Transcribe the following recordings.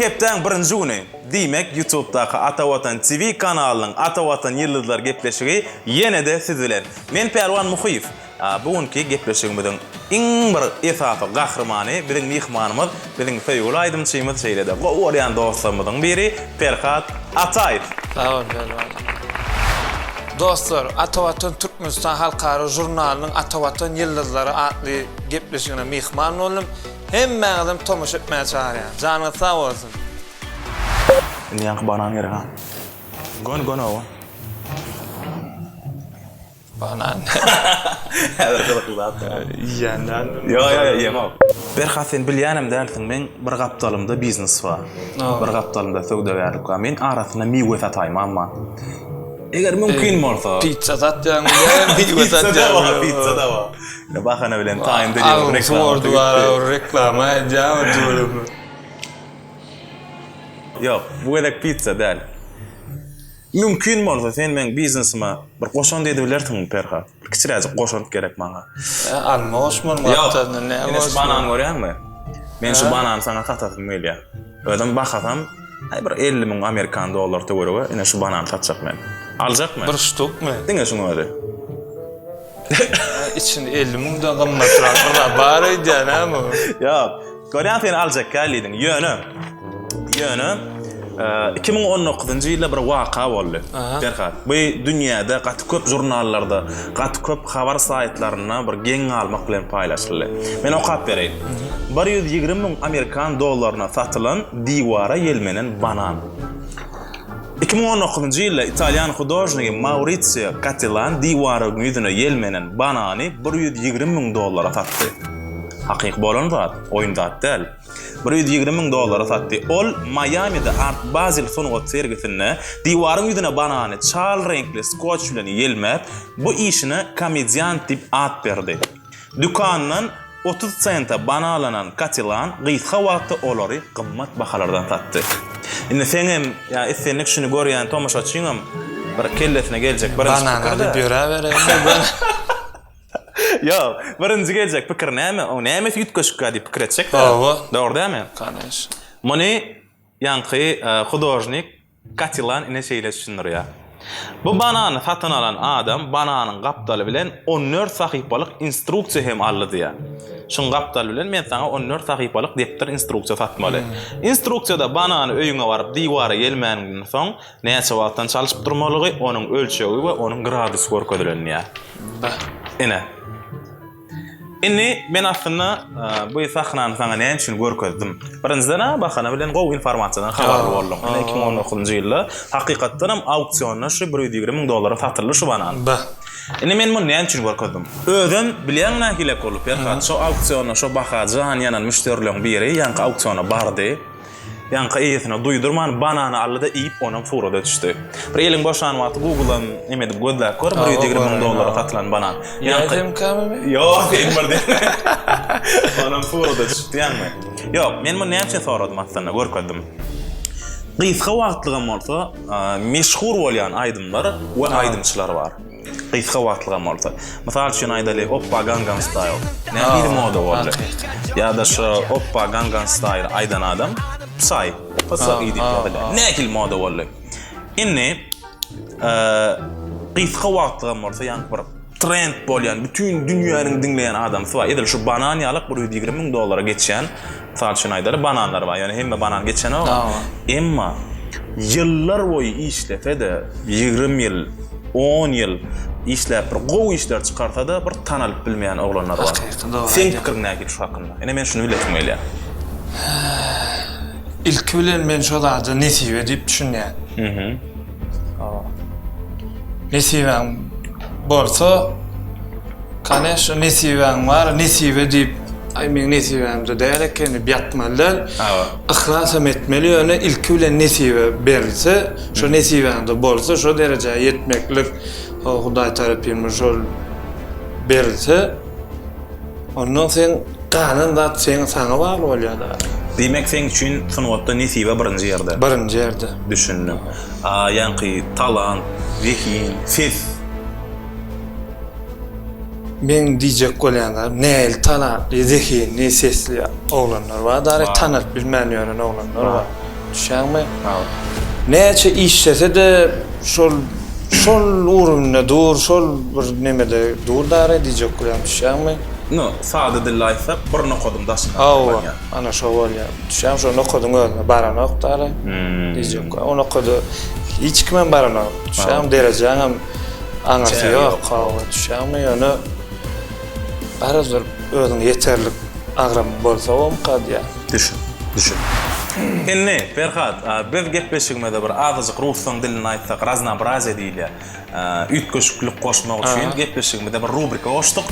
hepden birinci güni. Demek YouTube'daki Atavatan TV kanalının Atavatan Yıldızlar gepleşigi yine de siz bilen. Men Perwan Muhiyif. Bugünkü gepleşigimizin iň bir esasy gahrmany, biziň mihmanymyz, biziň feýguli aýdymçymyz şeýledi. Bu oryan dostlarymyzyň biri Ferhat Ataýew. Sağ ol, dostlar, Atavatan Türkmenistan Halkara jurnalynyň Atavatan Yıldızları adly gepleşigine mihman boldum. Hemmäňizem tomuş etmäge çağırýan. Janyňyz sag bolsun. Ýa-ni banan gerek ha. Gon o. Banan. Häzir kızıklat. Ýandan. Yo, ýemok. Berhat sen bilýänem dälsiň, men bir gapdalymda biznes bar. Bir gapdalymda söwdegarlyk bar. Men arasyna miwe sataým amma. Eger mümkin bolsa, Pizza satýan, miwe satýan. Pizza da bar. Ne bahana bilen taýyn edýär reklam. Reklama edýär. Yok, bu edek pizza däl. Mümkin bolsa sen men biznesime bir goşan dedi bilersiň Ferhat. Bir kiçiräjik goşalyk gerek maňa. Alma oşman wagtynda ne boş. Ene banan görýärmi? Men şu banany sana satasym gelýär. Ödüm baxasam, bir 50 000 Amerikan dollar töwerege ene şu banany satjak men. Aljakmy? Bir ştuk mu? Diňe şunu öýle. İçinde 50 000 da gammatlar bar edýän ama. Yok, görýän sen aljak gelýdiň. Ýöne 2019-njy ýylda bir waka boldy. Ferhat, bu dünýäde gaty köp jurnallarda, gaty köp habar saýtlaryna bir geň almak bilen paýlaşyldy. Men okap bereyim. 120 000 Amerikan dollaryna satylan diwara ýelmenen banan. 2019-njy ýylda Italian hudojniki Maurizio Cattelan diwara ýüzüne ýelmenen banany 120 000 dollara satdy. Hakyky bolan zat, oýun zat däl. 120 000 dollara satdy. Ol Miami'de Art Basel sunugat sergisinde diwaryň ýüzüne banany çal renkli skotç bilen ýelmep, bu işini komedian tip at berdi. Dükanyň 30 senta banalanan Cattelan gysga wagtda olary gymmat bahalardan satdy. Indi senem ya essenlik şunu görýän tomaşaçyňam bir kellesine geljek birinji banany beraber. Yo, birinji geljek pikir näme? O näme ýetkeşik diýip pikir etsek. Dogry dämi? Kanaş. Muny ýanky hudojnik Cattelan ine şeýle düşünürýär. Bu banany satyn alan adam bananyň gapdaly bilen 14 sahypalyk instruksiýa hem aldy. Şun gapdaly bilen men sana 14 sahypalyk depter instruksiýa satmaly. Instruksiýada banany öýüňe baryp diwara ýelmänigden soň näçe wagtdan çalyşyp durmalygy, onuň ölçegi we onuň gradusy görkezlenýär. Ine. Inni men aslında bu sahnany sana näme üçin görkezdim. Birinjiden bahana bilen gowy informasiýadan habar boldum. 2019-njy ýylda hakykatdan hem auksionda şu 120 000 dollara satyldy şu banan. Inni men muny näme üçin görkezdim? Özüm bilýän näkilek bolup ýa-da şu auksionda şu bahajan ýanan müşterileň biri ýanky auksiona bardy. Ýanky eýesine duýdurman banany aldy da iýip onuň furada düşdi. Bir eliň boşan wagty Google'dan emedip gözläp gör 120 000 dollara satylan banan. Ýa-da kamy? Ýok, emmerdi. Onuň furada düşdi ýa-ni. Ýok, men muny näçe soradym aslında görkezdim. Gysga wagtlygam bolsa, meşhur bolýan aýdymlar we aýdymçylar bar. Gysga wagtlygam bolsa. Mysal üçin aýdaly Oppa Gangnam Style. Näme moda boldy? Ýa-da şu Oppa Gangnam Style aýdan adam Psy, pasa idi ýa-da. Näkil moda boldy. Inni gysga wagtygam bolsa ýanky bir trend bolýan, bütün dünýäniň dinleýän adam var. Edil şu banan ýalyk 120 000 dollara geçýän saçyn aýdary bananlar bar. Ýani hemme banan geçýän o. Emma ýyllar boýy işlepede 20 ýyl, 10 ýyl işläp bir gowy işler çykarsa da bir tanalyp bilmeýän oglanlar bar. Sen pikirin näkil şu hakynda? Ene men şunu biletdim elä. İlk bilen men şu da nesibe diýip düşünýän. Nesibe bolsa kanaş nesibe var, nesibe diýip ay men nesibemde därekeni ýatmalar. Ihlasam etmeli ýöne ilk bilen nesibe berilse, şu nesibemde bolsa şu derejeye ýetmeklik Hudaý tarapyndan şol berilse, ondan sen ganan da sen sana bar bolýar da. Demek sen üçün sunwatda nesibe birinji ýerde. Birinji ýerde düşündim. Ýanky talant, zehin, ses. Men diýjek bolýanlar, näil talant, zehin, ne sesli oglanlar bar. Dary tanap bilmän ýören oglanlar bar. Düşäňmi? Näçe işlese de şol urunda dur, şol bir nemede dur dara diýjek bolýar, düşäňmi? No, sade dil aytsak bir nokodum daşyna. Awa, ana şo bolýar. Düşäň şo nokodum özüne baranok dara diýjek. O nokodu hiç kimen baranok. Düşäň derejaň hem aňarsy ýok, awa, düşäňmi? Ýöne barazor özüň yeterlik agram bolsa o mukadya. Düşün. Henne, Ferhat, biz gepleşigmede bir azıcık Ruslan dilini aytsak, raznobraziye diýilýär. Ütköşüklük goşmak üçin gepleşigmede bir rubrika goşdyk.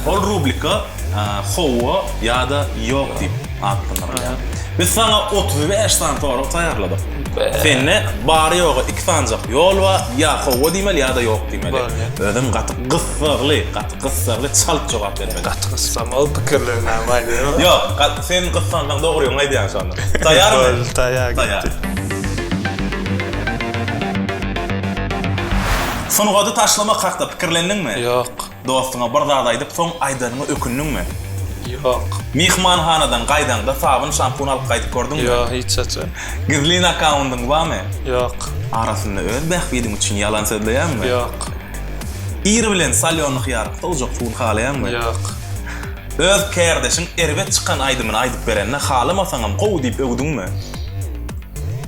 Ol rubrika howa ýa-da ýok diýip atlanýar. Biz sana 35 tane soru taýýarladyk. Senne bary ýogy 2 tancak ýol we ýa howa diýmeli ýa-da ýok diýmeli. Özüm gaty gyssaly çalp jogap bermeli. Gaty gyssam o pikirlerini aýdyr. Ýok, sen gyssandan dogry ýoňa aýdýan şonda. Taýýarmy? Taýýar. Sonuňa taşlamak hakda pikirlendiňmi? Ýok. Dostuňa bir zat aýdyp soň aýdaryňy ökündiňmi? Ýok. Mihmanhanadan gaýdanda sabun şampun alyp gaýdyp gördüňmi? Ýok, hiç çaça. Gizlin accountyň barmy? Ýok. Arasynda öz bähbediň üçin ýalan söýleýänmi? Ýok. Ir bilen salyonly hyýarykda ujak pul halaýanmy? Ýok. Öz kärdeşiň erbet çykan aýdymyny aýdyp berende halamasaňam gowy diýip öwdüňmi?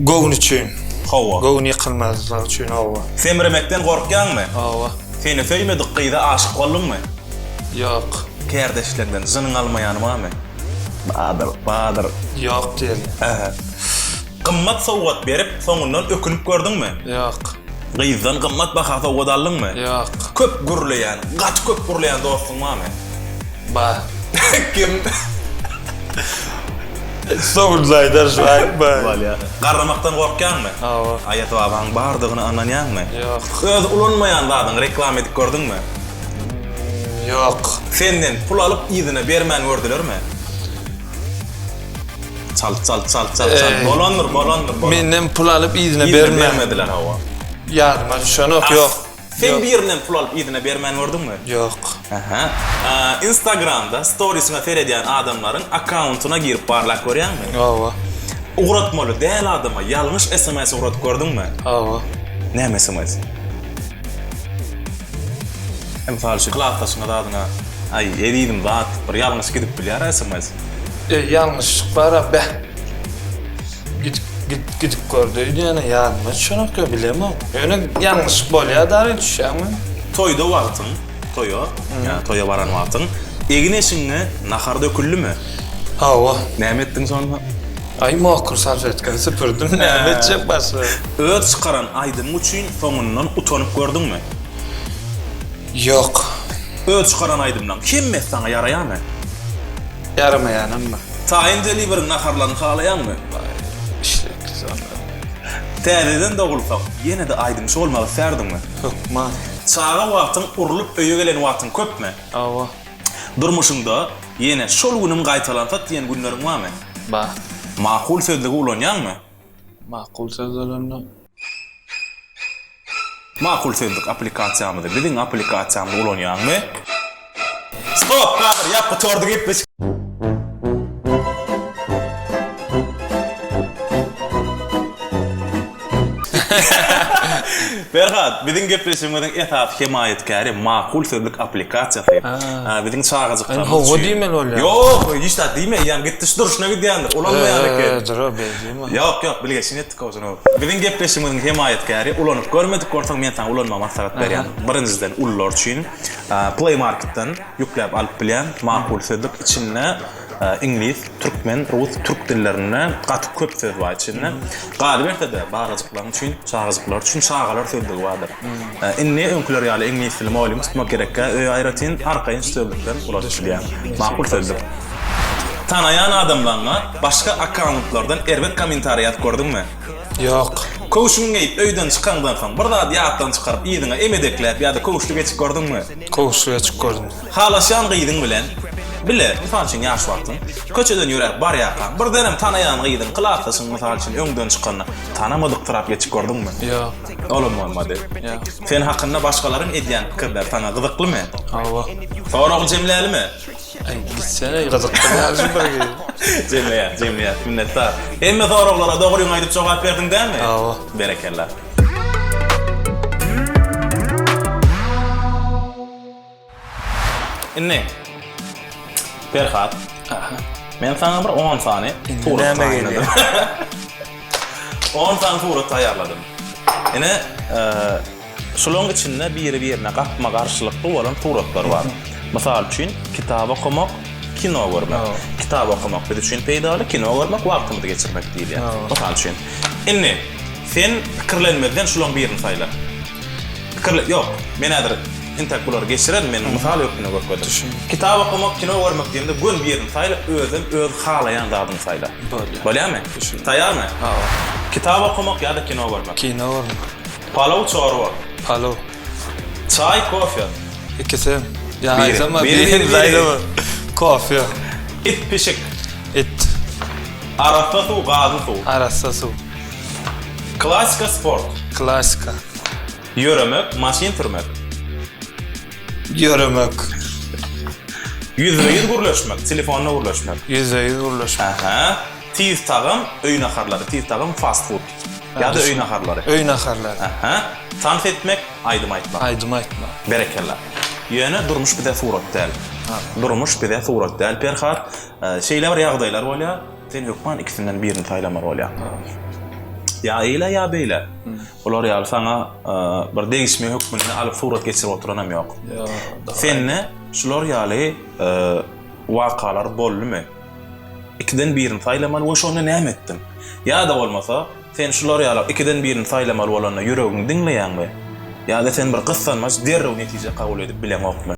Gown üçin. Hawa. Gown ýykylmazlyk üçin hawa. Semremekden gorkýanmy? Hawa. Seni söýmedik gyýda aşyk boldyňmy? Ýok. Kärdeşlerden jynyň almaýanymy? Badyr. Ýok diýil. Gymmat sowgat berip soňundan ökünüp gördüňmi? Ýok. Gyýdan gymmat baha sowgat aldyňmy? Ýok. Köp gürleýän, gat köp gürleýän dostuň barmy? Ba. Kim? Sowuldaýdar şu aýtma. Bolýa. Garramakdan gorkýanmy? Hawa. Aýat babaň bardygyny anlanýanmy? Ýok. Öz ulanmaýan zadyň reklam edip gördüňmi? Ýok. Senden pul alyp ýyzyna bermän gördülermi? Çal. Bolandyr. Menden pul alyp ýyzyna bermediler hawa. Ýadyma düşenok ýok. Sen birinden pul alyp ýyzyna bermän gördüňmi? Ýok. Instagramda storiesine seredýän adamlaryň accountyna girip barlak görýänmi? Hawa. Uğratmaly däl adama ýalňyş SMS uğratyp gördüňmi? Hawa. Näme SMS? Falşy klaptasyna dadyna. Ay, edidim zat, bir ýalňyş gidip bilýär SMS. Ýalňyşlyk bar be. Gidip gördü. Ýa-ni ýadyma düşenok bilemem. Ýöne ýalňyş bolýar da düşäňmi? Toyda wagtyň, toya baran wagtyň. Egneşiňe naharda öküllümi? Hawa. Näme etdiň sonra? Ay mokur salfetken süpürdüm. Näme etjek basy? Öz çykaran aýdym üçin soňundan utanyp gördüňmi? Ýok. Öz çykaran aýdymdan kimme saňa ýaraýarmy? Yaramayan amma. Taýinjeli bir naharlany halaýanmy? İşlek zanlar. Täzeden dogulsak, ýene-de aýdym şol bolmagy serdingmi? Hukma. Çağa wagtyň urulup öýe gelen wagtyň köpmi? Awa. Durmuşyňda ýene şol günüm gaýtalansa diýen günleriň barmy? Ba. Makul sözlegi ulanýanmy? Makul sözlerinde. Makul sözlük aplikasiýamyzy, biziň aplikasiýamyzy ulanýanmy? Stop, kadr, ýap tordy gitmiş. Ferhat, biziň gepleşigimiň etap himayetkäri makul sözlük aplikasiýasy. Biziň çağajyklar. Hawa diýmeli bolýar. Ýok, hiç de diýme, ýa gitdi duruşna gidýändir. Ulanmaýan eken. Dura bezimi. Ýok, bilgeçin etdik ozun. Biziň gepleşigimiň himayetkäri ulanyp görmedik, görsäň men taň ulanma maksat berýän. Birinciden ullar üçin Play Marketdan ýükläp alyp bilýän makul sözlük içinde İngiliz, Türkmen, Rus, Türk dillerine gaty köp söz var içinde. Galibiyette de bagajyklaryň üçin, çağajyklar üçin çağalar sözlügi bardyr. Inni öňküler ýaly İngiliz dilini malumy tutmak gerekkä, aýratyn arkaýyn sözlükden ulaşylýar. Makul sözlük. Tanayan adamlarına başka accountlardan erbet kommentariýat gördüňmi? Ýok. Koşuň geýip öýden çykandan soň bir zat ýatdan çykaryp ýygyňa emedekläp ýa-da koşuly geçip gördüňmi? Koşuya çık gördüm. Halaşan gyýdyň bilen Bile, misal için yaş vaktın, köçeden yürek bar yakan, bir denem tanayan gıydın, kılaftasın misal için öňden çykanna, tanamadyk tarap geçip gördün mü? Ýok. Olam olmadı. Ýok. Sen hakkında başkalarının edýän pikirler tana gyzykly mı? Awa. Soragy jemläli mi? Ay, gitsene gyzykly ýaşy bir. Cemliyat, minnettar. Emme soraglara dogry aýdyp jogap berdiň dämi? Awa. Berekellah. Inne. Berhat. Men sana bir 10 saniye tuğra Näme taýýarladım. gelýär? 10 tane tuğra taýýarladım. Ene şolong içinde biri-birine gapma garşylykly bolan tuğratlar var. Mysal üçin kitap okumak, kino görmek. Kitap okumak biz üçin peýdaly, kino görmek wagtymy geçirmek diýilýär. Mysal üçin. Enne sen pikirlenmeden şolong birini saýla. Yok, men häzir intek bular geçiren men mysal ýokmuny görkedim. Kitap okumak, kino görmek diýende gün birini saýla, özüm öz halayan zadyny saýla. Bolýarmy? Taýýarmy? Kitap okumak ýa-da kino görmek. Kino görmek. Palaw çorba. Palo. Çay, kofe. İkisi. Ya Biri. ama Biri. biri zaylama. Kofe. İt pişik. Et. Arasta su, gazı su. Arasa su. Klasika sport. Klasika. Yürümek, maşin sürmek. Yürümek. Yüzde gürleşmek, telefonla gürleşmek. %100 uğurlaşmak. Aha. Tiz tağım, öýün aharları. Tiz tağım fast food. Ya da öýün aharları. Öýün aharları. Aha. Tanf etmek, aýdym aýtmak. Aýdym aýtmak. Berekellah. Ýöne durmuş bir de surat däl. Durmuş bir de surat däl. Perhat, şeýle bir ýagdaýlar bolýar. Sen ýokman ikisinden birini taýlamak bolýar. Ya eyle ya beyle. Olar ýaly sana bir degişme hökmüni alyp surat geçirip oturanam ýok. Senne şular ýaly wakalar bollumy? İkiden birini taýlamaly we şonu näme etdim? Ya da bolmasa sen şular ýaly ikiden birini taýlamaly bolanda ýüregiň diňleýänmi? Ya da sen bir gyssanmaç derrew netije kabul edip bilen okmy?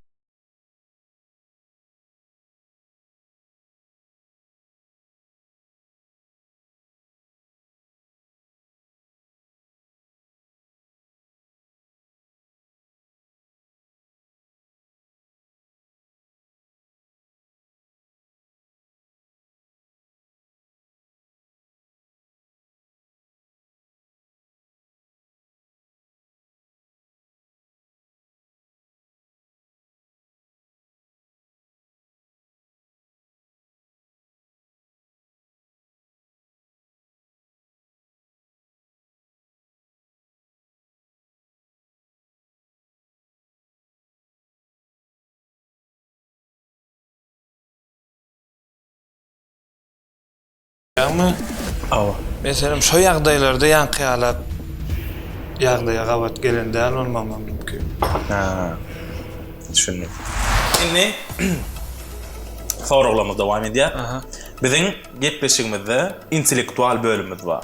Ýa-ni Awa. meselem şo ýagdaýlarda ýankyalap ýagdaýa gabat gelende almamam mümkin. Ha. Düşündüm. Şimdi soraglarymyz dowam edýär. Biziň gepleşigimizde intellektual bölümimiz bar.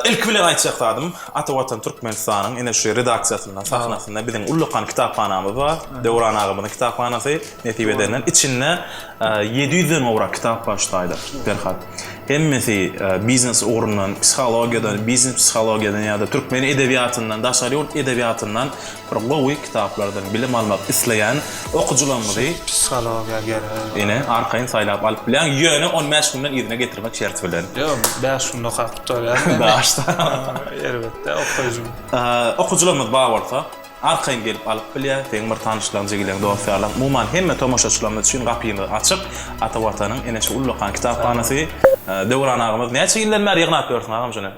İlk bilen aýtjakdym, Atawatan Türkmenistanyň ene şu redaksiýasyndan, sahnasynda biziň ullukan kitaphanamyz bar. Dewran agymyň kitaphanasy netibeden içinde 700 owra kitap başlaýdy. Berhat. Hemmesi biznes ugrundan, psihologiýadan, biznes psihologiýadan ýa-da türkmen edebiýatyndan, daşary ýurt edebiýatyndan bir gowy kitaplardan bilim almak isleýän okujularymyzy Psihologiýa gerek. ene arkaýyn saýlap alyp bilen ýöne 15 günden ýerine getirmek şert bilen. Ýok, ben şunu hakykatda. Daşda. Elbetde okuyjum. Okujularymyz bar bolsa, arkaýyn gelip alyp bilýär, teň bir tanışlaryň jegilen dostlarlar. Mumman hemme tomoşaçylarymyz üçin gapyny açyp, Atawatanyň ene şu ullukan kitaphanasy Dewran agymyz näçe ýyllar bäri ýygnap bersin agam şunu.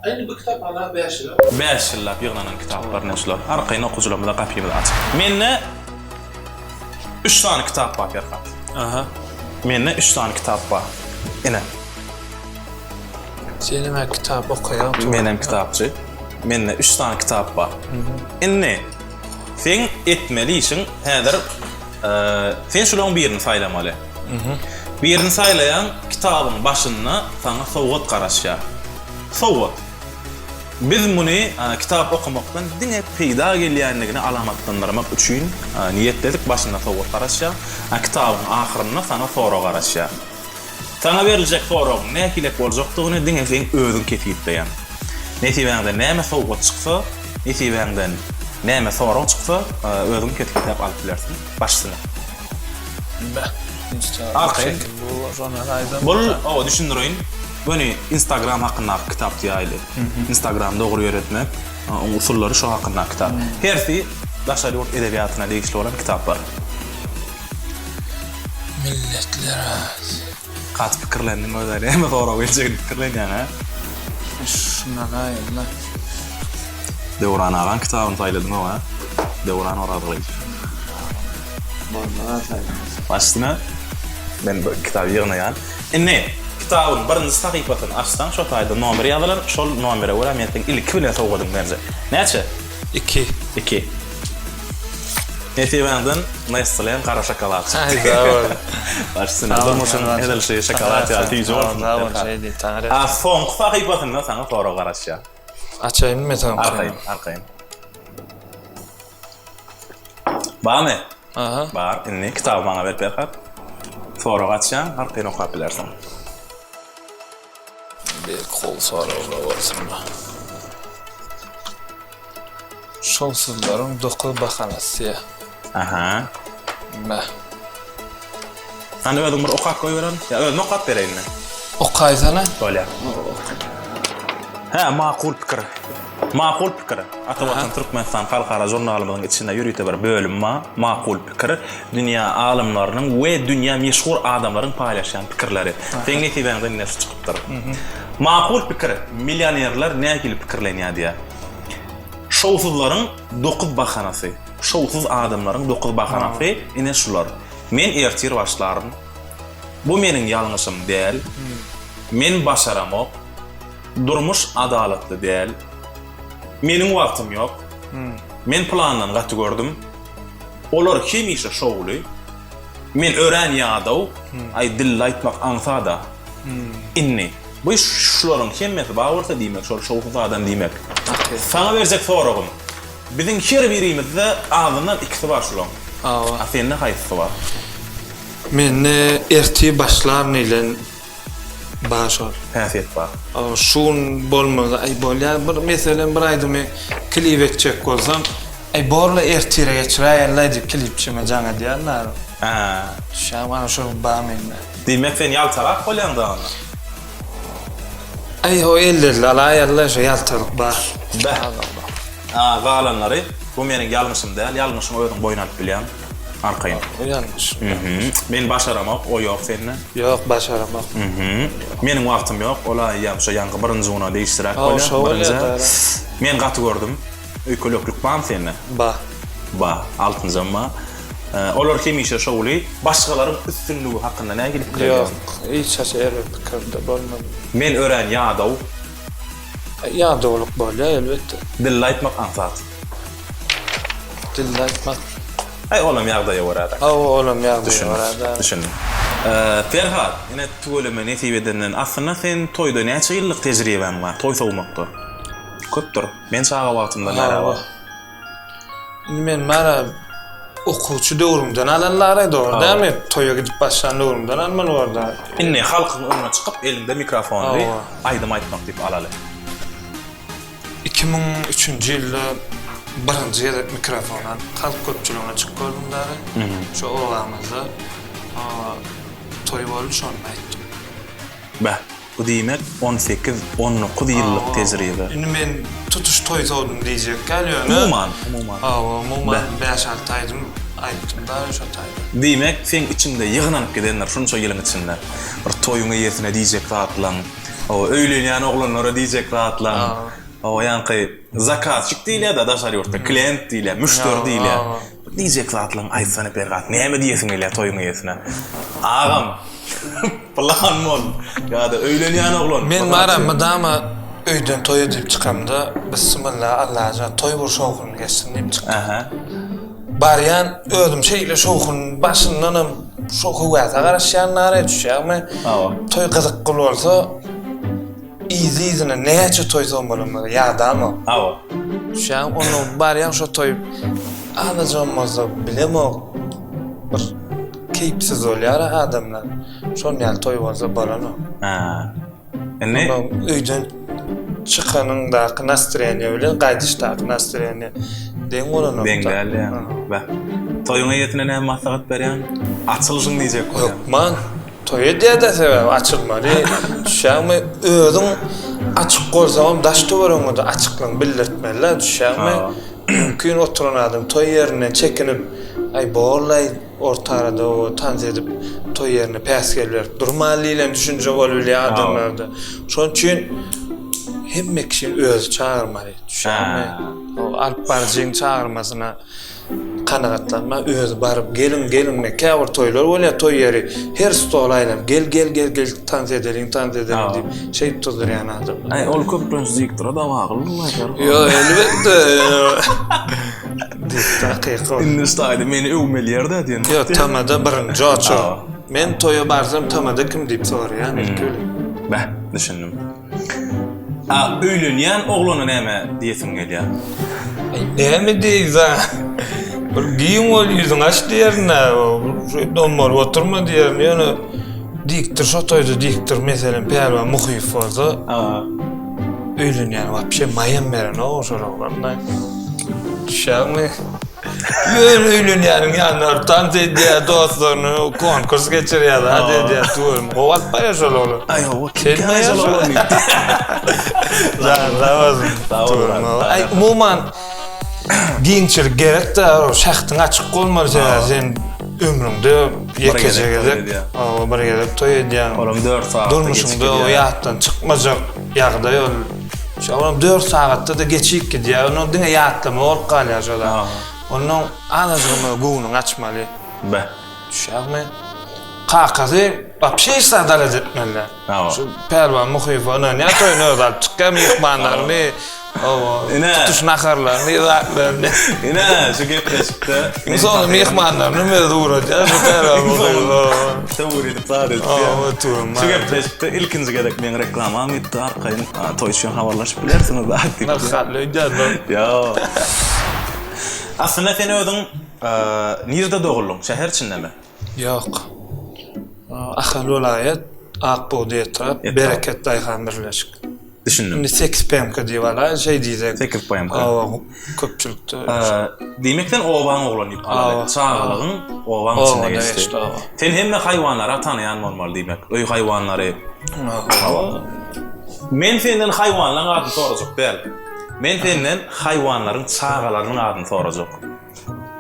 Aynı bu kitapxana 5 yıl. 5 ýyllap ýygnanan kitaplar näçeler. Arkaýyn okujularymyza gapyny açyp. Menne 3 tane kitap bar Berhat. Aha. Menne 3 tane kitap bar. Ene Senem kitap okuýan. menem kitapçy. Menne 3 tane kitap bar. Inne sen etmeli işin häzir sen şularyň birini saýlamaly. Birini saýlaýan kitabyň başyna sana sowgat garaşýar. Sowgat. Biz muny kitap okumakdan diňe peýda gelýänligini alamatlandyrmak üçin niýetledik başyna sowgat garaşýar. Kitabyň ahyryna sana sorag garaşýar. Sana verilecek sorag näkilek boljakdygyny diňe sen özüň ketip beýan. Netibäňde näme sowgat çyksa, netibäňden Näme soraň çyksa, özüň ketip alyp bilersin. Başsyna. Arkaya. Bul, o düşündüreyim. Beni Instagram hakkında kitap diyaylı. Instagram doğru öğretmek, usulları şu hakkında kitap. Hersi Daşary ýurt edebiyatına değişli olan kitap var. Milletler Kat pikirlendim öyle. Hem doğru gelecek pikirlenýän ha. şundan aýyla. Dewran alan kitabını sayladım ama. Dewran oradygy. Başsyna ben bu kitabı ýygnaýan. Enne kitabın birinji sahypasyny açsan, şo taýda nomer ýazylar, şol nomere görä men ilki bilen sowgadym bence. Näçe? 2. 2. Netiwenden näslen qara şokolad. Başsyna durmuşyň edil şey şokolad ýaly ýok. Soňky sahypasyna saňa sora garaşýar. Açayım mı tamam? Arkayın. Bame. Aha. Bar, inni kitabı bana verip berkat. Sonra açsan, arkayın okuyup bilersin. Bir kol sonra olsun. Şolsuzların doku bakanası ya. Aha. Ba. Sen özün bir okuyup koyuverin. Ya özün okuyup bereyim mi? Okaysana. Böyle. Ha, makul pikir. Makul pikir. Atawatan Türkmenistan halkara jurnalymyzyň içinde ýürüýte bir bölüm makul pikir. Dünýä alymlarynyň we dünýä meşhur adamlaryň paýlaşan pikirleri. Teňneti bäňden näse çykypdyr. Makul pikir. Millionerler nägil pikirlenýär diýär. Şowsuzlaryň 9 bahanasy. Şowsuz adamlaryň 9 bahanasy ine şular. Men ertir başlarym. Bu meniň ýalňyşym däl. Men başaramok. Durmuş adalatly däl. Meniň wagtym ýok. Men plandan gaty gördüm. Olar kim işe şowly. Men ören ýadaw, ay dil aýtmak ansada. Inni. Bu şularyň hemmeti bagyrsa diýmek, şol şowsuz adam diýmek. Sana berjek soragym. Biziň her birimizde ağzyndan ikisi bar şulan. Asyny haýsy bar? Men erti başlar nilen başar. Häsiýet bar. Şun bolmagy ay bolýar. Bir meselen bir aýdymy klip çek bolsam, ay borla ertire geçirýärler diýip klipçime jaňa diýerler. Ha. Şaman şu bamenne. Diýmek sen ýaltarak bolýanda. Ay o ellerle alayarlar şu yaltalık bar. Galanlary bu meniň ýalňyşym däl, ýalňyşymy özüň boýuna alyp bilýän. Arkayın. Yanlış. Men başaramak, o ýok senne. Yok başaramak. Meniň wagtym ýok, ola ýa şu ýangy birinji ýyna değişdirek bolýar. Men gaty gördüm. Öýkelöklük bam senne. Ba, 6-njy ma. Olar hemişe şowly, başgalaryň üstünligi hakynda näme gelip kirýär? Yok, hiç şaşer pikirde bolmady. Men ören ýadaw. Ýadawlyk bolýar elbetde. Dil aýtmak ansat. Dil aýtmak. Ay olam ýagdaýa görä. Olam ýagdaýa görä. Düşün. Ferhat, ine tugulmy netibeden aslında sen toýda näçe ýyllyk tejriben bar? Toý sowmakda. Köpdir. Men çağa wagtymda nära. Men mara okuwçy döwrümden alanlary dor, dämi? Toýa gidip başlan döwrümden alman orada. Inni halkyň önüne çykyp elinde mikrofony aýdym aýtmak diýip alaly. 2003-nji ýylda birinji ýerde mikrofondan halk köpçüligine çykyp gördümdäri. Şu oğamyzda toý bolup şonu aýtdym. Bah, bu diýmek 18-19 ýyllyk tejribe. Indi men tutuş toý sowdum diýjek gelýär. Umuman. Umuman 5-6 aýdym aýtdym da şo taýda. Diýmek sen içinde ýygnanyp gidenler şunça ýylyň içinde. Bir toýuňa ýetine diýjek zatlan, o öýlenýän oglanlara diýjek zatlan. O ýanky zakatçyk diýilýär da Daşary ýurtda klient diýilýär, müşteri diýilýär. Diýjek zatlan aýtsany bergat, näme diýesiň ýa toýuňa ýetine. Agam. Plan mol. Ýa-da öýlenýän oglan. Men madama öýden toý edip çykamda, bismillah Allaha toý bir şowkun geçsin diýip çykdym. Aha. Baryan özüm şeýle şowkun başyndan şowku wata garaşýanlary düşýärmi? Toý gyzyk bolsa izine näçe toý sombolmaly ýa-damy. Şam onu baryan şo toý anajamazda bilemok. Bir keypsiz bolýar adamlar. Şol ýaly toý bolsa bolany. Ne? Öýden çykanyň da nastreniýe bilen gaýdyşdaky nastreniýe deň bolan. Dengel ya. Bä. Toyuňa ýetine näme maslahat berýän? Açylyşyň diýjek bolýar. Man toy edýär-de sebäp açylmady. Şäme özüň açyk bolsam daş töwereňe de açyklygyny bildirtmeli. Şäme mümkin oturan adam toy ýerine çekinip ay bollay ortarada o tanz edip toy ýerine päs gelýär. Durmalylan düşünje bolýar adamlarda. Şoň üçin hemme kişi özü çağırmaly. Şäme o alp barjyň çağırmasyna kanagatlanma özü barıp gelin ne käwir toylar bolýar toy ýeri her stol aýlap gel tanz edelim diýip şey tutdurýan adam. Ay ol köprünç dikdir adam aglylar. Yo elbetde. Daqiqa. Indi staýdy meni öwmelýär-de diýen. Yo tamada birinji açy. Men toýa barsam tamada kim diýip soraýan ilkili. Bä, düşündim. Öýlenýän oglana näme diýesim gelýär? Näme diýsen? Bir giyin ol yüzün aç diýerine, domar oturma diýerine, ýöne diktir şo toýda diktir meselen Perwan Muhyif bolsa, öýlenýän wapşe maýan beren o şoralardan. Şäme ýöne öýlenýän ýanlar tanz edýär dostlaryny konkurs geçirýär, hadi edýär turum. Gowat barýar şolar. Ay o Kelmeýär şolar. Ay umuman giyinçilik gerek de o şahtyň açyk bolmaly sen ömrüňde ýekejegedek bir gelip toy edýän. Olam 4 saat. Durmuşyňda o ýatdan çykmajak ýagdaý ol. Şolam 4 saatda da geçip gidýär. Onu diňe ýatlama olup galýar şolar. Onun anazyny göwüni açmaly. Bä. Şäme qaqazy wapşe sadala etmeli. Şu Perwan Muhyif ona ne toyny alıp çykkan mehmanlaryny tutuş naharlarını, izaklarını. Ina, şu gepleşikde. Sonra mehmanlarını mezuraca, şu Perwan Muhyif. Tavur edip sadece. Şu gepleşikde ilkinci gedek men reklamam etdi arkaýyn toýşan habarlaşyp bilersiniz da aktif. Ya. Aslında sen özüň nirde doğuldun? Şäher içindemi? Yok. Ahal vilayet Akboğdu etrap Bereket Dayhan birleşik. Düşündüm. Şimdi 8 PMK diýýarlar, şey diýsek. 8 PMK. Köpçülükde. Deýmekden oban oglanyp alady. Çağalygyň oban içinde geçdi. Sen hemme haýwanlara tanaýan normal diýmek. Öý haýwanlary. Men senden haýwanlaryň adyny sorajak bäl. Men senden haýwanlaryň çağalarynyň adyny sorajak.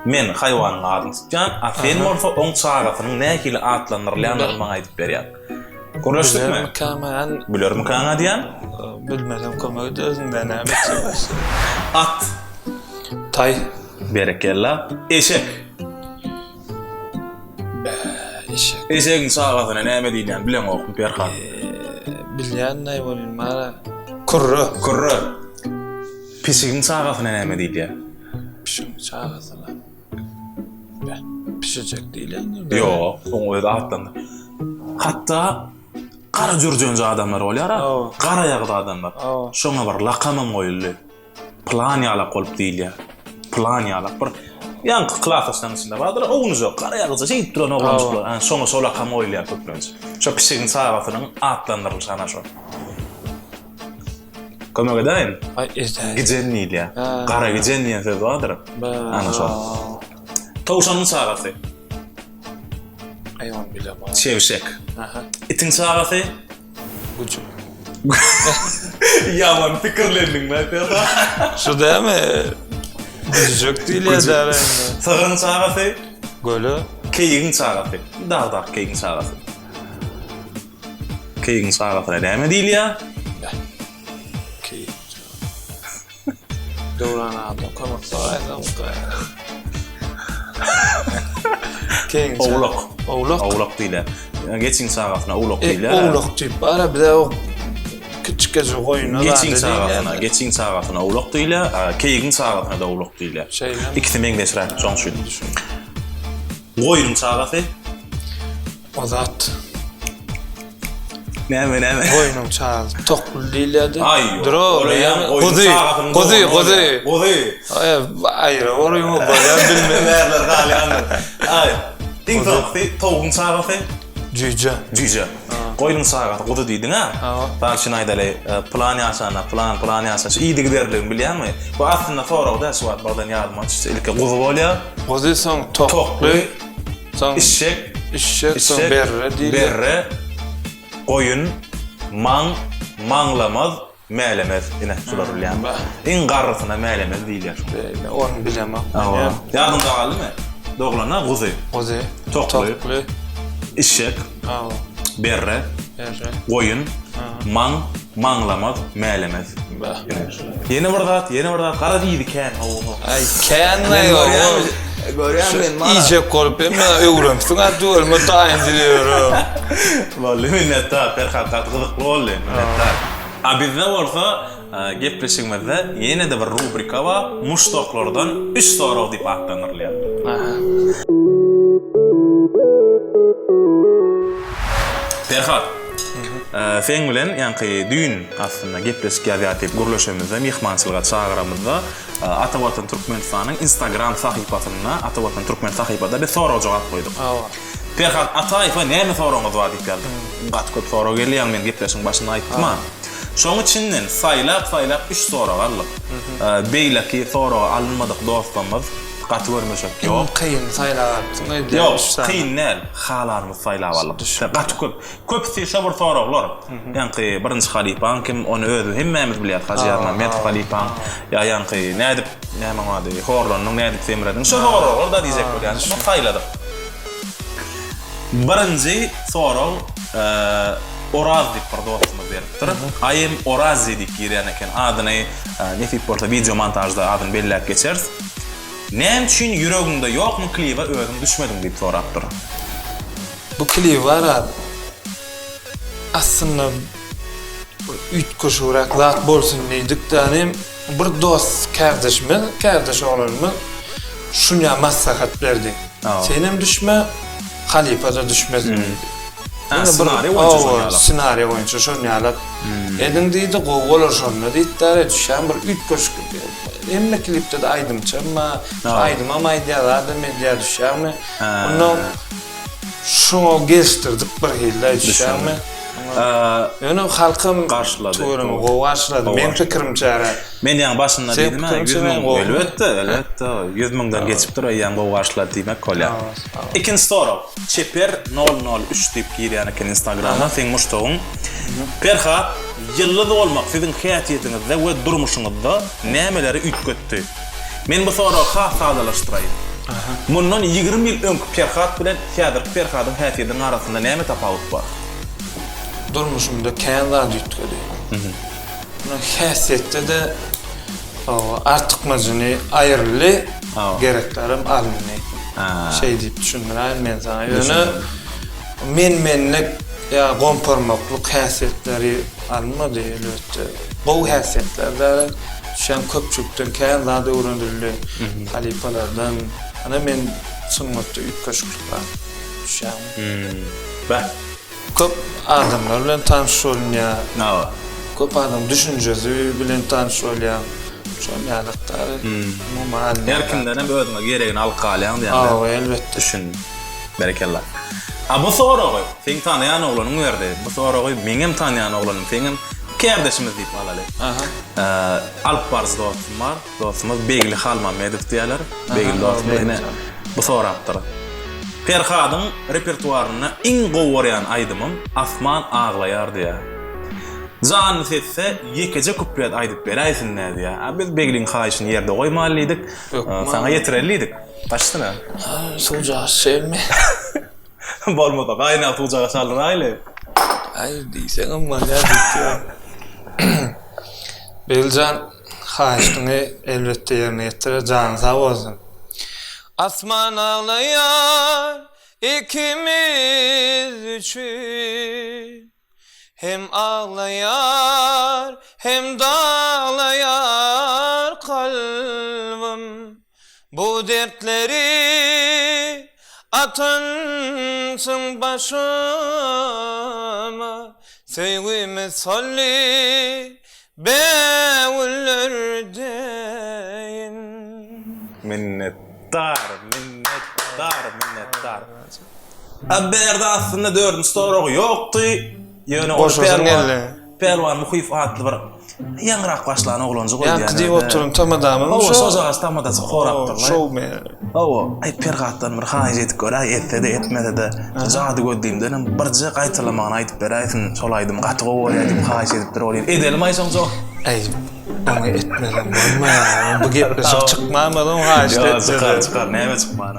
Men haýwanyň adyny tutjan, a sen bolsa oň çağasynyň näkili atlanyrlýanyny maňa aýdyp berýär. Görüşdükmi? Bilerim kaňa diýen? Bilmedem kömegi de özüňden näme At. Tay. Berekella. Eşek. Eşek. Eşegiň çağasyna näme diýen bilen okup berýär. Bilýän näme bolýar? Kurru. Kurru. Pisigiň çağasyna näme diýýär? Pişigiň çağasyna. Pişecek diýlen. Yo, oňa da atlandy. Hatta qara jurjönjü adamlar bolýar, qara ýagda adamlar. Şoňa bir lakamam goýuldy. Plan ýalap bolup diýilýär. Plan ýalap bir ýanky klasasdan içinde bardyr, oňy jok, qara ýagda şeýip duran oglançlar. Şoňa şol lakam goýulýar köpünç. Şo pisigiň çağasynyň atlandyrylşana şo. Kömek edeýin? Ay, edeýin. Gijen diýilýär. Qara gijen diýen söz bardyr. Ana şo. Tawşanyň çağasy. Aywan bilem. Çevşek. Itin çağasy? Gucu. Yaman fikirlendiň näde? Şu däme? Gucu diýilýär. Sağın çağasy? Gölü. Keýigiň çağasy. Dağda keýigiň çağasy. Keýigiň çağasy näme diýilýär? Keýigiň. Döwran adam kamak saýda. Oğlak. Oğlak. Oğlak diýilýär. Geçiň çağasyna oğlak diýilýär. Oğlak diýip bara bir de o küçükçe goýuny Geçiň çağasyna oğlak diýilýär. Keýigiň çağasyna da oğlak diýilýär. İkisi meňdeşler, şoň şu. Goýunyň çağasy? Ozat. Näme? Goýunyň çağasy. Tokul diýilýär. Dro. Gozy. Ay, oryňy bolýar bilmeýär. Nerler galy andy. Ay. Diň tokty, toğun çağasy? Cüce. Goýuň sagaty gudy diýdiň ha. Taşyn aýdaly plan ýaşana, plan ýaşana. Ýygy giderligini bilýärmi? Bu aslynda soragda şuwat bardan ýardym açyşy. Ilki gudy bolýar. Gudy soň tokly, soň İşşek, soň berre diýilýär. berre, goýun, manglamaz, mälemez. Ine şular bilýärmi? Iň garrysyna mälemez diýilýär. Onu bilemem. Ýadymda galdymy? Doglana gudy. Gudy, Tokly, işşek, berre, goýun, manglamaz, mälemez. Yeni bir zat, gara diýdi kän. Ay kän Görýän men mara. iyice korup emma öwrümsiň adwalma taýyn diýiyorum. Vallahi minnettar, Ferhat gyzykly boldy, minnettar. A bizde bolsa gepleşigimizde ýene de bir rubrika bar, muştoklardan 3 sorag diýip atlanyrlar. Ferhat, sen bilen ýa-ni düýün aslynda gepleşik ýazyp gurlaşymyzda, mehmançylyga çagyramyzda Atawatan Türkmenistanyň Instagram sahypasyna, Atawatan Türkmen sahypasynda bir sorag jogap goýdyk. Ferhat, Ataýewa näme soragyňyz bar diýip geldi. Gat köp sorag gelýär, men gepleşiň başynda aýtdym. Şoň içinden saýlap 3 sorag aldyk. Beýleki sorag alınmadyk dostlarymyz gat görmeşek ýok. Kıyın saýlapdyň. Ýok, kıyın näl, halarymyz saýlap aldyk. Gat köp şabur soraglar. Ýa-ni birinji halipan kim onu özü hemmämiz bilýär. Haji Ahmet halipan ýa-ni nädip näme wady, horlanyň nädip semrediň. Şo soraglar da diýjek bolýar. Şo saýladyk. Birinji sorag Oraz diýip bir dostumyz beripdir. Ayem Oraz diýip girýän eken. Adyny Nefit porta video montajda adyny belläp geçeriz. Näme üçin ýüregimde ýokmy klipa özüm düşmedim diýip sorapdyr. Bu klip var aslında ütköşürak zat bolsun diýdik danem bir dost kardeş oğlanmy şuňa maslahat berdi. Senem düşme, Halipa da düşmesin diýdi. Senaryo oyuncu şonýalar. Edin diýdi, gowalar şonda diýdiler, düşen bir ütköşük. Emme klipde de aýdymça, aýdyma maýdýalar da media düşärmi? Ondan şoňa geçdirdik bir hille düşärmi? Ýöne halkym garşylady. Gowaşlady. Men pikirimçe. Men ýa başynda diýdim, 100 000 elbetde, 100 000dan geçipdir, ýa gowaşlady diýmek bolýar. Ikinji sorag, Çeper 003 diýip girýän eken Instagramda sen muştogyň. Ferhat, ýylly bolmak siziň häsiýetiňizde we durmuşyňyzda nämeleri ütkötdi? Men bu soragy hasalaşdyrayım. Mundan 20 ýyl öňkü Ferhat bilen häzirki Ferhatyň häsiýetiniň arasynda näme tapawut bar? Durmuşumda känler ütködi. Häsiýetde de artykmagyny aýrly gereklerim alındy. Şey diýip düşündirýän men sana. Ýöne menlik ýa gomparmaklyk häsiýetleri alınmady elbetde. Bu häsiýetler şan köpçükden känlerde öwrendirildi. Halipalardan. Ana men sunmatda ütköşükler. Şan. Köp adamlar bilen tanış bolýar. Köp adam düşünjesi bilen tanış bolýar. Şonýalyktary normal. Her kimden özüne geregini alyp galýan diýende. Elbetde. Düşün. Berekellah. Bu soragy sen tanıyan oglanyň berdi. Bu soragy meňem tanıyan oglanym seňem kardeşimiz diýip alaly. Alyp barz dostum bar. Dostumyz Begli Halmamedow diýerler. Begli dostum ene bu sorapdyr. Ferhatyň repertuaryna iň gowurýan aýdymym Asman aglaýar diýär. Zany setse ýekece kuplet aýdyp beräýsin näde ýa. Biz Begliň haýyşyny ýerde goýmalydyk. Sana ýetireliydik. Başdyna. Suja şemme. Bolmada gaýna tujaga salynaýly. Ay diýseň amma ýa. Beljan haýyşyny elbetde ýerine ýetirýär, jany sag bolsun. Asman ağlayan ikimiz üçün, hem ağlayar hem dağlayar kalbim. Bu dertleri atansın başıma, sevgimi salli beğullerdeyin. Minnettar. Berde aslında 4-nji soragy ýokdy. Ýöne Boşazan geldi. Pelwan Muhyif adly bir ýanrak başlan oglanjy goýdy. Ýa kdy oturun tamadamyn. O sojagas tamadasy horapdyr. Şow me. O ay pergatdan bir haýy edip görä, etse de etmede de. Jady gördüğümden birje gaýtylamagyny aýdyp beräýsin, şolaýdym gaty goýar diýip haýy edip durýar. Edelmaýsaň jok. Ay, onu etmeden bolma. Bu gepler çok çıkmamadan haşta Çıkar, näme çıkmany?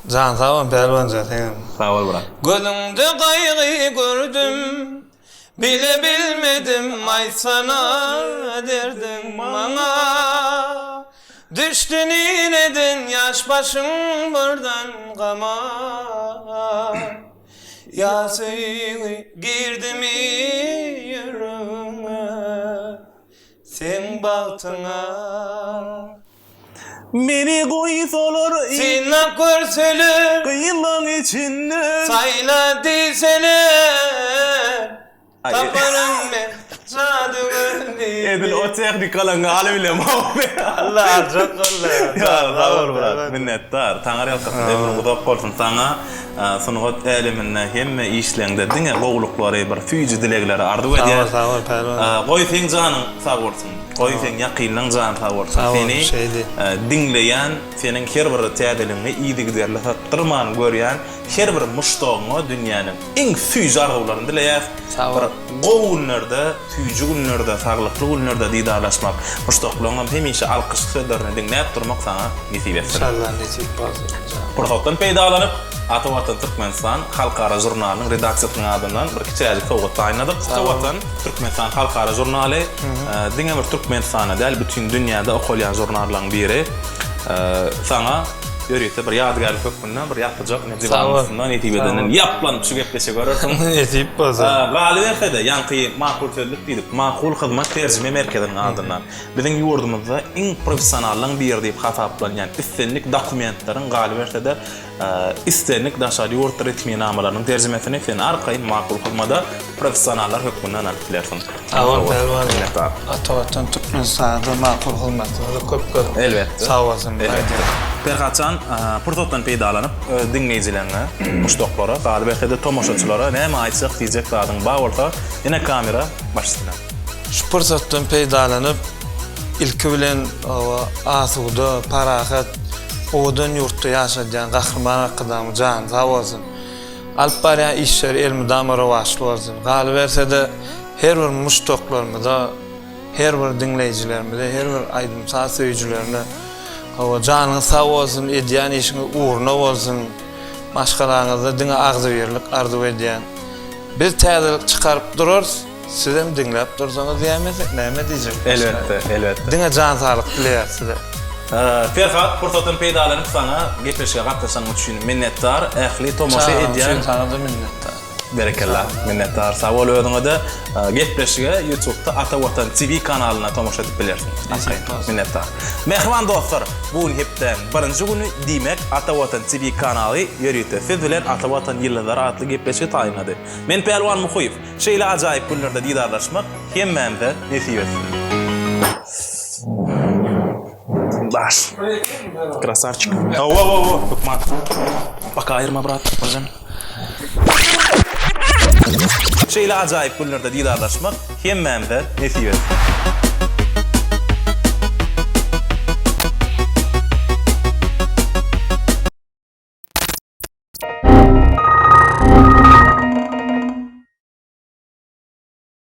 Can sağ pelwan zaten. Sağ ol bırak. Gözümde kaygı gördüm, bile bilmedim ay sana derdin bana. Düştün inedin yaş başın buradan gama. Ya seni girdim yüreğime, sen baltına. Meni goýsalar Sinap görsülür kıyılan içinde. sayladı seni. Taparım ben cadımın Edil dibi. o teknikalarını alabilem abi. Allah çok Allah. Ya sağ ol bırak. Minnettar. Taňa ýaltyk ömrüň uzak bolsun taňa. Sunugat eliminde hemme işleňde diňe gowluklary bir füýji dilegleri ardy edýär. Sağ ol pelwan. Goýsyň janyň sag bolsun. Goýsyň ýakynlyň janyň sag bolsun. Sağ ol, Seni şeydi. dinleýän, seniň her bir täzelini iýdiglerle satdyrman görýän her bir muştagyňa dünýäniň iň füýji arzuwlaryny dileýär. Sağ ol. Gow günlerde, füýji günlerde, saglykly günlerde diýdarlaşmak, muştaklaryň hemişe alkyş sözlerini dinläp durmak sana nisip etsin. İnşallah nesip bolsun. Protokoldan peýdalanyp Atawatan Türkmenistan Halkara jurnalynyň redaksiýasynyň adyndan bir kiçäjik sowgat taýnadyk. Atawatan Türkmenistan Halkara jurnaly diňe bir Türkmenistana däl bütün dünýäde okulýan jurnallaryň biri. Sana ýörýte bir ýadgarlyk hökmünden bir ýapjak nebzibanyňdan etip edenen ýaplan şu gepleşe görürsiň. Nesip bolsun. Galyberde ýanky makul sözlük diýip makul hyzmat terjime merkeziniň adyndan biziň ýurdumyzda iň professionallyň biri diýip hasaplanýan istenlik dokumentleriň galyberde istenlik daşary ýurt retminamalarynyň terjimesini sen arkaý makul hyzmada professionallar hökmünden alyp bilersiň. Sağ ol pelwan. Minnettar. Atawatan Türkmenistan'da makul hyzmatlar köp. Elbetde. Sağ olasın. Perhaçan protokoldan peýdalanyp dinleýijilerine, muşdoklara, galyberde tomoşaçylara näme aýtsak diýjek zadyň bar bolsa, ýene kamera başlasyna. Şu pursatdan peýdalanyp ilki bilen asuwda parahat odan ýurtda ýaşadýan gahrman arkadaşym Can sağ bolsun. Alyp barýan işler elmi damara başly bolsun. Galyberde her bir muşdoklarymyza, her bir dinleýijilerimize, her bir aýdymsa söýüjilerine Canın sağ olsun, edýän işiňe uğruna bolsun. Başgalaryňyza diňe agzy berlik arzu edýän. Biz täzelik çykaryp durarys, siz hem dinläp dursaňyz diýmesek näme diýjek? Elbetde. Diňe can sağlyk dileýär size. Ferhat, protokoldan peýdalanyp sana gepleşige gatnaşan üçin minnettar. Ähli tomoşa edýän Sana da minnettar. berekellah, minnettar. Sağ ol öňüňde gepleşige YouTube'da Atawatan TV kanalyna tomoşa edip bilersiň. Minnettar. Mehriban dostlar, bu hepden birinji günü diýmek Atawatan TV kanaly ýörýte. Siz bilen Atawatan ýyllar atly gepleşige taýynady. Men Pelwan Muhyif, şeýle ajaýyp günlerde diýdarlaşmak hemmemde nesip etsin. Baş. Красавчик. Во. Tukmat. Baka ayırma brat. Hocam. Şeýle ajaýyp günlerde diýdarlaşmak hemmemde nesip etsin.